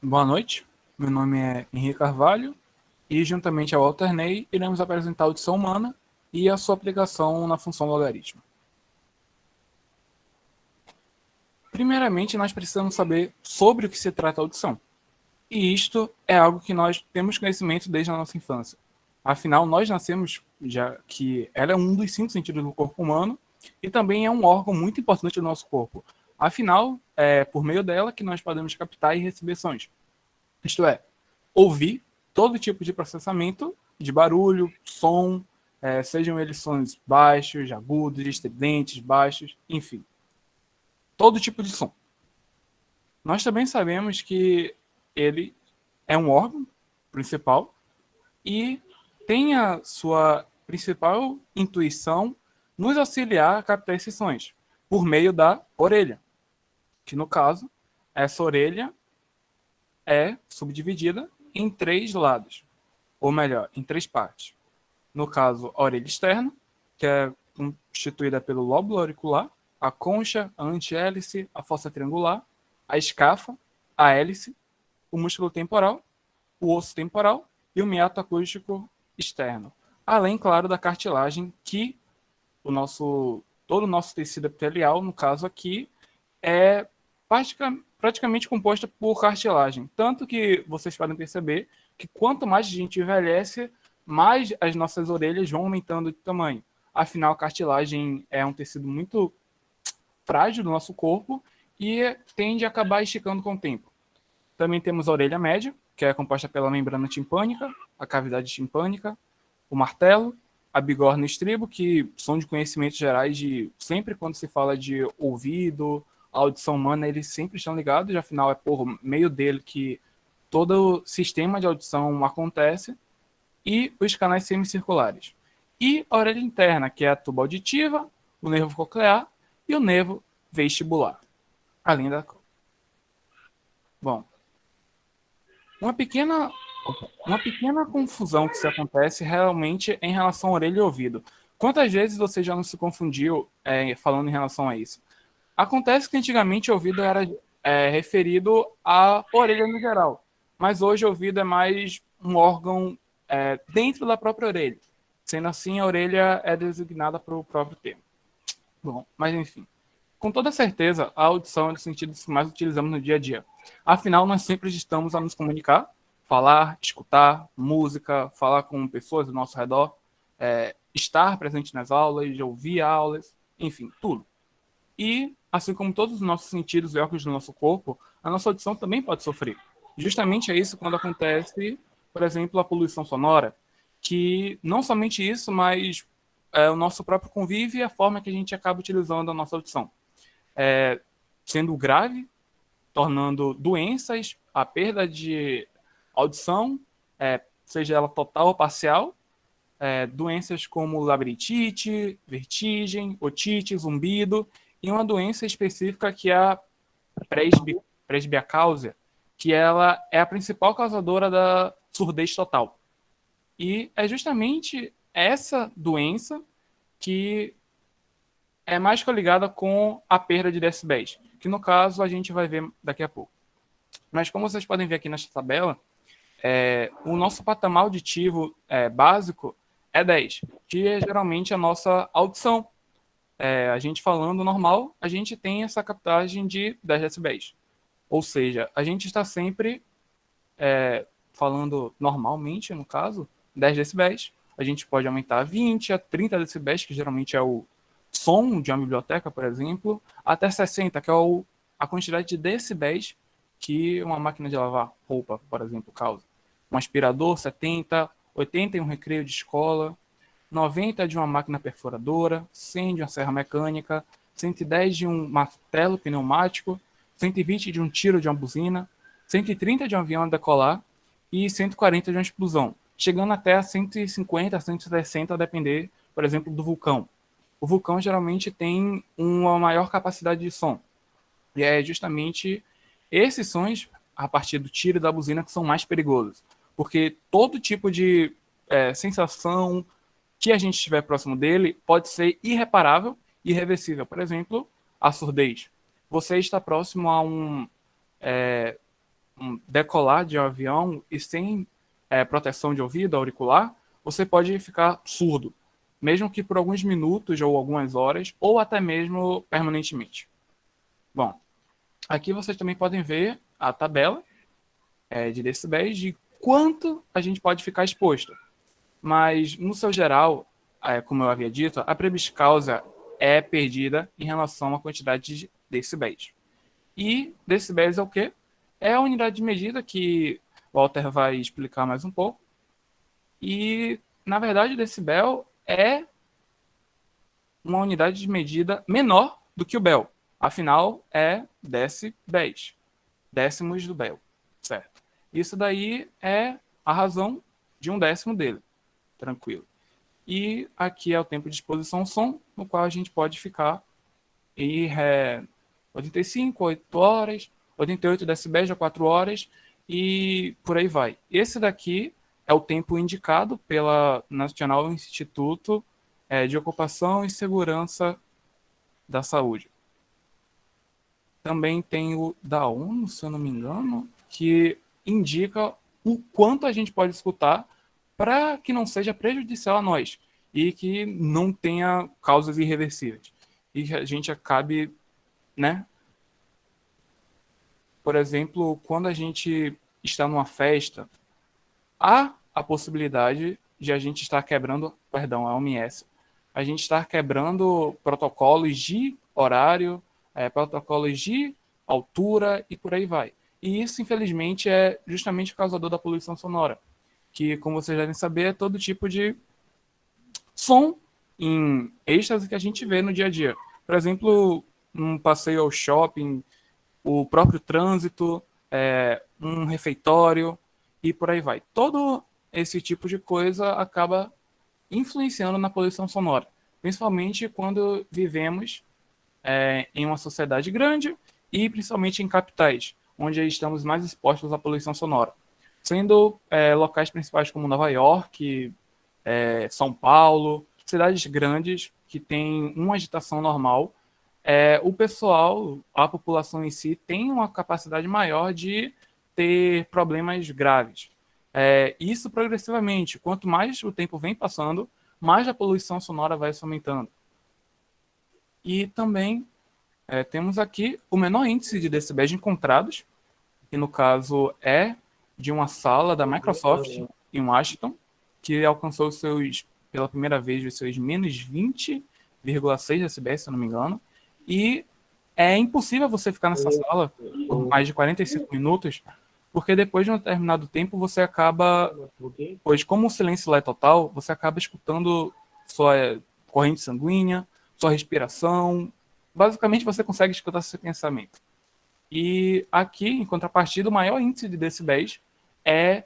Boa noite, meu nome é Henrique Carvalho e, juntamente ao Alternei, iremos apresentar a audição humana e a sua aplicação na função logaritmo. Primeiramente, nós precisamos saber sobre o que se trata a audição. E isto é algo que nós temos conhecimento desde a nossa infância. Afinal, nós nascemos já que ela é um dos 5 sentidos do corpo humano e também é um órgão muito importante do nosso corpo. Afinal, é por meio dela que nós podemos captar e receber sons. Isto é, ouvir todo tipo de processamento de barulho, som, sejam eles sons baixos, agudos, estridentes, baixos, enfim, todo tipo de som. Nós também sabemos que ele é um órgão principal e tem a sua principal intuição nos auxiliar a captar esses sons por meio da orelha, que no caso, essa orelha é subdividida em 3 lados, ou melhor, em 3 partes. No caso, a orelha externa, que é constituída pelo lóbulo auricular, a concha, a antihélice, a fossa triangular, a escafa, a hélice, o músculo temporal, o osso temporal e o meato acústico externo. Além, claro, da cartilagem, que todo o nosso tecido epitelial, no caso aqui, é praticamente composta por cartilagem. Tanto que vocês podem perceber que quanto mais a gente envelhece, mais as nossas orelhas vão aumentando de tamanho. Afinal, a cartilagem é um tecido muito frágil do nosso corpo e tende a acabar esticando com o tempo. Também temos a orelha média, que é composta pela membrana timpânica, a cavidade timpânica, o martelo, a bigorna e o estribo, que são de conhecimentos gerais de sempre quando se fala de ouvido, audição humana, eles sempre estão ligados, afinal é por meio dele que todo o sistema de audição acontece, e os canais semicirculares. E a orelha interna, que é a tuba auditiva, o nervo coclear e o nervo vestibular. Além da... Bom, uma pequena, uma pequena confusão que se acontece realmente em relação à orelha e ouvido. Quantas vezes você já não se confundiu falando em relação a isso? Acontece que antigamente o ouvido era referido à orelha no geral, mas hoje o ouvido é mais um órgão dentro da própria orelha. Sendo assim, a orelha é designada para o próprio termo. Bom, mas enfim. Com toda certeza, a audição é o sentido que mais utilizamos no dia a dia. Afinal, nós sempre estamos a nos comunicar, falar, escutar, música, falar com pessoas do nosso redor, estar presente nas aulas, ouvir aulas, enfim, tudo. E, assim como todos os nossos sentidos e órgãos do nosso corpo, a nossa audição também pode sofrer. Justamente é isso quando acontece, por exemplo, a poluição sonora, que não somente isso, mas o nosso próprio convívio e a forma que a gente acaba utilizando a nossa audição. Sendo grave, tornando doenças, a perda de audição, seja ela total ou parcial, doenças como labirintite, vertigem, otite, zumbido, e uma doença específica que é a presbiacáusea, que ela é a principal causadora da surdez total. E é justamente essa doença que é mais coligada com a perda de decibéis, que no caso a gente vai ver daqui a pouco. Mas como vocês podem ver aqui nesta tabela, o nosso patamar auditivo básico é 10, que é geralmente a nossa audição. A gente falando normal, a gente tem essa captagem de 10 decibéis. Ou seja, a gente está sempre falando normalmente, no caso, 10 decibéis. A gente pode aumentar a 20, a 30 decibéis, que geralmente é o som de uma biblioteca, por exemplo, até 60, que é a quantidade de decibéis que uma máquina de lavar roupa, por exemplo, causa. Um aspirador, 70, 80 em um recreio de escola, 90 de uma máquina perfuradora, 100 de uma serra mecânica, 110 de um martelo pneumático, 120 de um tiro de uma buzina, 130 de um avião a decolar e 140 de uma explosão, chegando até a 150, 160, a depender, por exemplo, do vulcão. O vulcão geralmente tem uma maior capacidade de som. E é justamente esses sons, a partir do tiro e da buzina, que são mais perigosos. Porque todo tipo de sensação que a gente estiver próximo dele pode ser irreparável e irreversível. Por exemplo, a surdez. Você está próximo a decolar de um avião e sem proteção de ouvido, auricular, você pode ficar surdo, mesmo que por alguns minutos ou algumas horas, ou até mesmo permanentemente. Bom, aqui vocês também podem ver a tabela de decibéis de quanto a gente pode ficar exposto. Mas, no seu geral, como eu havia dito, a prebiscausa é perdida em relação à quantidade de decibéis. E decibéis é o quê? É a unidade de medida que o Walter vai explicar mais um pouco. E, na verdade, decibel é uma unidade de medida menor do que o bel. Afinal, é decibéis, décimos do bel, certo? Isso daí é a razão de um décimo dele, tranquilo. E aqui é o tempo de exposição som, no qual a gente pode ficar em 85, 8 horas, 88 decibéis a 4 horas e por aí vai. Esse daqui é o tempo indicado pela Nacional Instituto de Ocupação e Segurança da Saúde. Também tem o da ONU, se eu não me engano, que indica o quanto a gente pode escutar para que não seja prejudicial a nós e que não tenha causas irreversíveis. E que a gente acabe, né? Por exemplo, quando a gente está numa festa, há a possibilidade de a gente estar quebrando, perdão, a OMS, a gente estar quebrando protocolos de horário, protocolos de altura e por aí vai. E isso, infelizmente, é justamente o causador da poluição sonora, que, como vocês devem saber, é todo tipo de som em êxtase que a gente vê no dia a dia. Por exemplo, um passeio ao shopping, o próprio trânsito, um refeitório e por aí vai. Todo esse tipo de coisa acaba influenciando na poluição sonora, principalmente quando vivemos em uma sociedade grande e principalmente em capitais, onde estamos mais expostos à poluição sonora. Sendo locais principais como Nova York, São Paulo, cidades grandes que têm uma agitação normal, o pessoal, a população em si, tem uma capacidade maior de ter problemas graves. Isso progressivamente. Quanto mais o tempo vem passando, mais a poluição sonora vai se aumentando. E também temos aqui o menor índice de decibéis encontrados, que no caso é de uma sala da Microsoft em Washington, que alcançou pela primeira vez os seus menos 20,6 decibéis, se eu não me engano. E é impossível você ficar nessa sala por mais de 45 minutos, porque depois de um determinado tempo você acaba, pois como o silêncio lá é total, você acaba escutando sua corrente sanguínea, sua respiração, basicamente você consegue escutar seu pensamento. E aqui, em contrapartida, o maior índice de decibéis é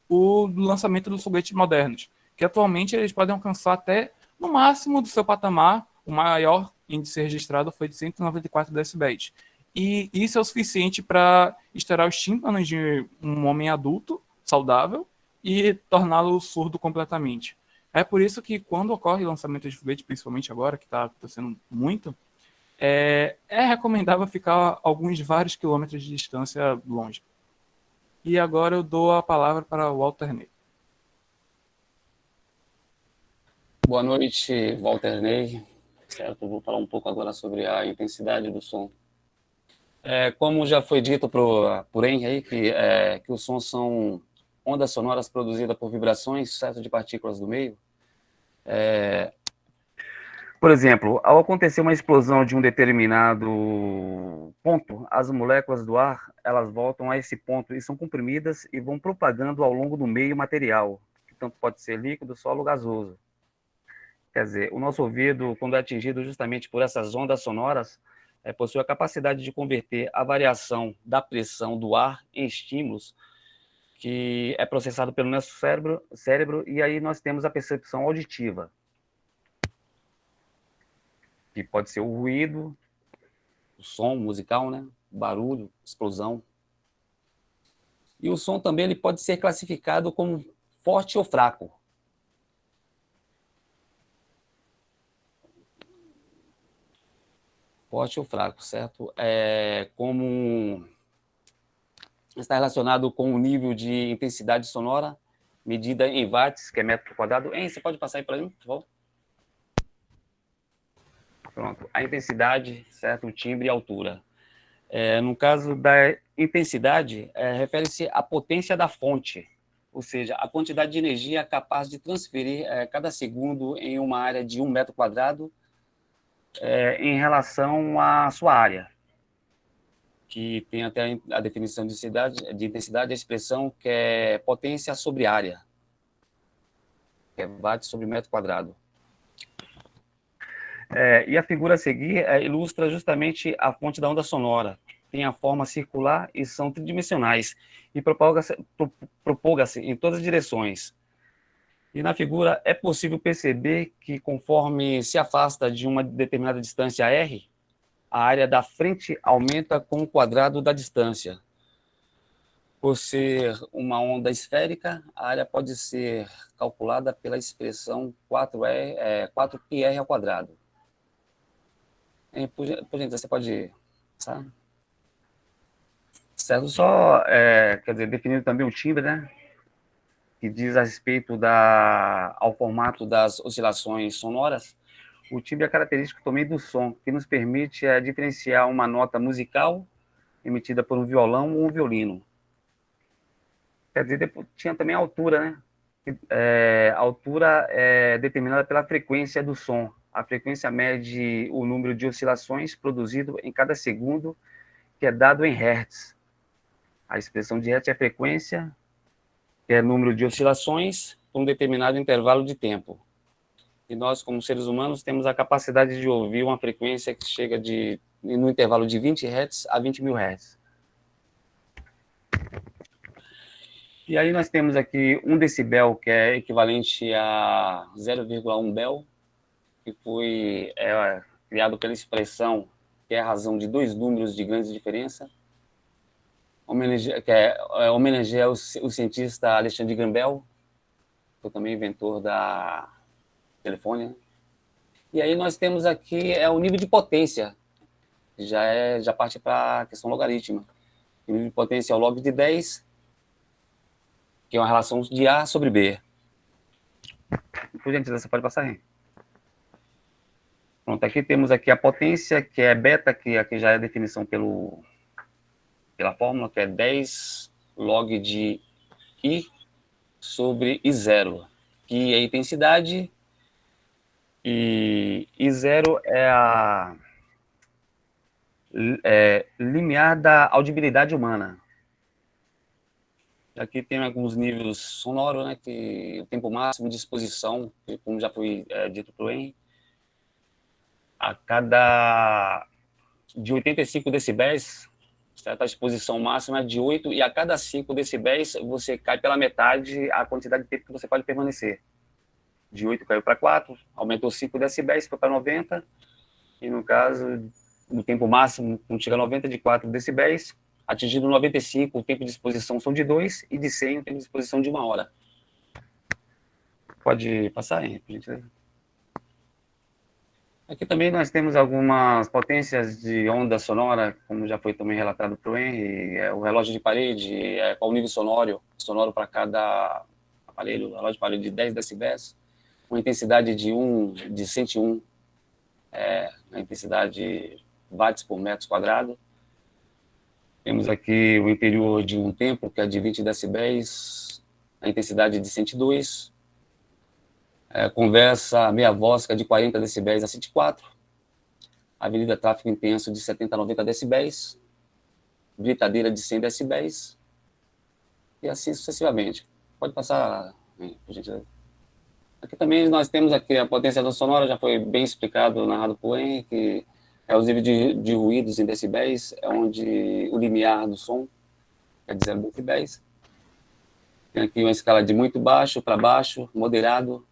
o lançamento dos foguetes modernos, que atualmente eles podem alcançar até, no máximo do seu patamar, o maior índice registrado foi de 194 decibéis. E isso é o suficiente para estourar os tímpanos de um homem adulto, saudável, e torná-lo surdo completamente. É por isso que quando ocorre o lançamento de foguete, principalmente agora, que está acontecendo muito, é recomendável ficar alguns vários quilômetros de distância longe. E agora eu dou a palavra para o Walter Ney. Boa noite, Walter Ney. Certo, vou falar um pouco agora sobre a intensidade do som. Como já foi dito por Henry aí, que os sons são ondas sonoras produzidas por vibrações, certo, de partículas do meio. Por exemplo, ao acontecer uma explosão de um determinado ponto, as moléculas do ar, elas voltam a esse ponto e são comprimidas e vão propagando ao longo do meio material, que tanto pode ser líquido, sólido ou gasoso. Quer dizer, o nosso ouvido, quando é atingido justamente por essas ondas sonoras, possui a capacidade de converter a variação da pressão do ar em estímulos que é processado pelo nosso cérebro, e aí nós temos a percepção auditiva, que pode ser o ruído, o som musical, né? Barulho, explosão. E o som também ele pode ser classificado como forte ou fraco. Forte ou fraco, certo? Como está relacionado com o nível de intensidade sonora, medida em watts, que é metro por quadrado. Hein, você pode passar aí para mim, por favor? Pronto. A intensidade, certo? O timbre e a altura. No caso da intensidade, refere-se à potência da fonte, ou seja, a quantidade de energia capaz de transferir cada segundo em uma área de 1 metro quadrado em relação à sua área, que tem até a definição de intensidade, a expressão que é potência sobre área, que é watt sobre metro quadrado. E a figura a seguir ilustra justamente a fonte da onda sonora. Tem a forma circular e são tridimensionais, e propaga-se em todas as direções. E na figura é possível perceber que, conforme se afasta de uma determinada distância r, a área da frente aumenta com o quadrado da distância. Por ser uma onda esférica, a área pode ser calculada pela expressão 4πr ao quadrado. Por gentileza, você pode... Sabe? Certo, só, quer dizer, definindo também o timbre, né? Que diz a respeito ao formato das oscilações sonoras. O timbre é característico também do som, que nos permite diferenciar uma nota musical emitida por um violão ou um violino. Quer dizer, depois, tinha também a altura, né? A altura é determinada pela frequência do som. A frequência mede o número de oscilações produzido em cada segundo, que é dado em hertz. A expressão de hertz é a frequência, que é o número de oscilações por um determinado intervalo de tempo. E nós, como seres humanos, temos a capacidade de ouvir uma frequência que chega no intervalo de 20 Hz a 20.000 Hz. E aí nós temos aqui 1 decibel, que é equivalente a 0,1 bel, que foi criado pela expressão, que é a razão de 2 números de grande diferença, homenageia o cientista Alexandre Graham Bell, que foi também inventor da telefone. E aí nós temos aqui o nível de potência, já parte para a questão logarítmica. O nível de potência é o log de 10, que é uma relação de A sobre B. Por gentileza, você pode passar aí. Pronto, aqui temos aqui a potência, que é beta, que aqui já é a definição pela fórmula, que é 10 log de I sobre I0, que é a intensidade, e I0 é a limiar da audibilidade humana. Aqui tem alguns níveis sonoros, né, que o tempo máximo de exposição, como já foi dito por Henry, de 85 decibéis, certo? A exposição máxima é de 8, e a cada 5 decibéis você cai pela metade a quantidade de tempo que você pode permanecer. De 8 caiu para 4, aumentou 5 decibéis, foi para 90, e no caso, no tempo máximo, quando chega a 90, de 4 decibéis, atingindo 95, o tempo de exposição são de 2, e de 100, o tempo de exposição de 1 hora. Pode passar, hein, por gentileza? Aqui também nós temos algumas potências de onda sonora, como já foi também relatado para o Henry, o relógio de parede, qual o nível sonoro para cada aparelho, o relógio de parede de 10 decibéis, uma intensidade de 101, a intensidade watts por metro quadrado. Temos aqui o interior de um templo, que é de 20 decibéis, a intensidade de 102. Conversa meia-voz, que é de 40 decibéis a 104. Avenida tráfego intenso de 70 a 90 decibéis. Britadeira de 100 decibéis. E assim sucessivamente. Pode passar, por gentileza. Aqui também nós temos aqui a potência da sonora, já foi bem explicado, narrado por Henry, que é os níveis de ruídos em decibéis, é onde o limiar do som é de 0 decibéis. Tem aqui uma escala de muito baixo para baixo, moderado,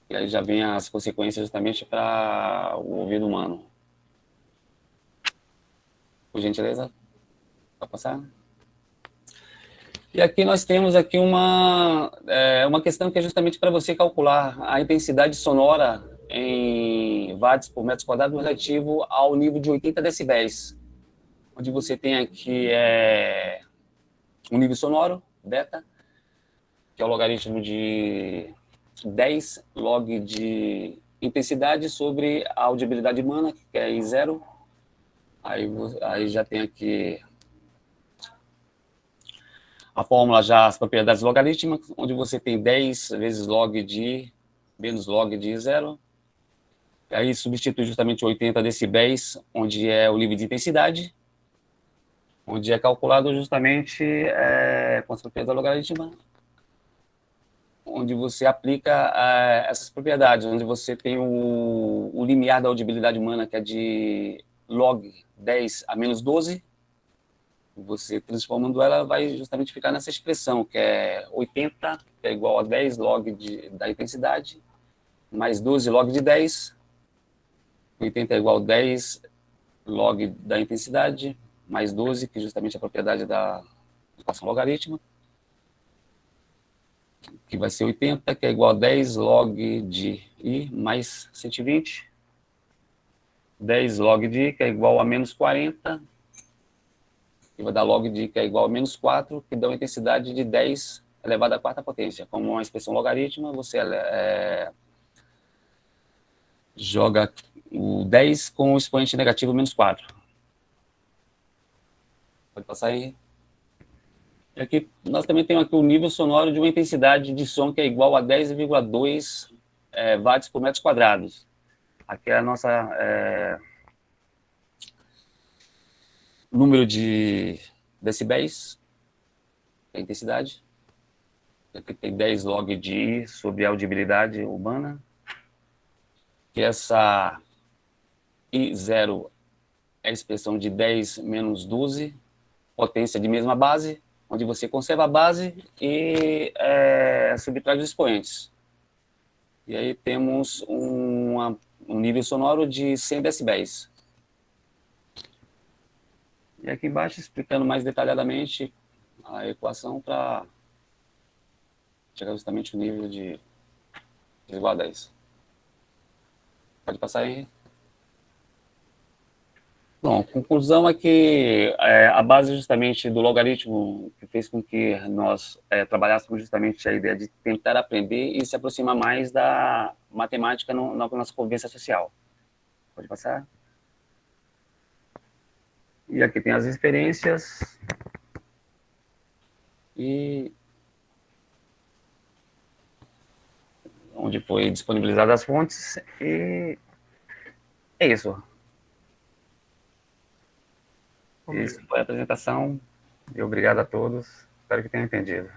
e aí já vem as consequências justamente para o ouvido humano. Por gentileza, pode passar? E aqui nós temos aqui uma questão que é justamente para você calcular a intensidade sonora em watts por metro quadrado relativo ao nível de 80 decibéis. onde você tem aqui um nível sonoro, beta, que é o logaritmo de 10 log de intensidade sobre a audibilidade humana, que é I0. Aí já tem aqui a fórmula, já as propriedades logarítmicas, onde você tem 10 vezes log de menos log de I0. Aí substitui justamente 80 decibéis, onde é o nível de intensidade, onde é calculado justamente com as propriedades logarítmicas, onde você aplica essas propriedades, onde você tem o limiar da audibilidade humana, que é de log 10 a menos 12, você transformando ela, vai justamente ficar nessa expressão, que é 80, que é igual a 10 log da intensidade, mais 12 log de 10, 80 é igual a 10 log da intensidade, mais 12, que justamente é a propriedade da equação logarítmica, que vai ser 80, que é igual a 10 log de I mais 120. 10 log de I, que é igual a menos 40, que vai dar log de I, que é igual a menos 4, que dá uma intensidade de 10 elevado à quarta potência. Como uma expressão logarítmica, você joga o 10 com o expoente negativo menos 4. Pode passar aí. E aqui nós também temos aqui o nível sonoro de uma intensidade de som que é igual a 10,2 watts por metros quadrados. Aqui é a nossa número de decibéis, a intensidade. Aqui tem 10 log de I sobre a audibilidade humana. Que essa I0 é a expressão de 10 menos 12, potência de mesma base, onde você conserva a base e subtrai os expoentes. E aí temos um nível sonoro de 100 decibéis. E aqui embaixo, explicando mais detalhadamente a equação para chegar justamente no nível de igual a 10. Pode passar aí. Bom, a conclusão é que a base justamente do logaritmo que fez com que nós trabalhássemos justamente a ideia de tentar aprender e se aproximar mais da matemática na nossa convivência social. Pode passar. E aqui tem as referências. E onde foi disponibilizadas as fontes. E é isso. Isso foi a apresentação. E obrigado a todos. Espero que tenham entendido.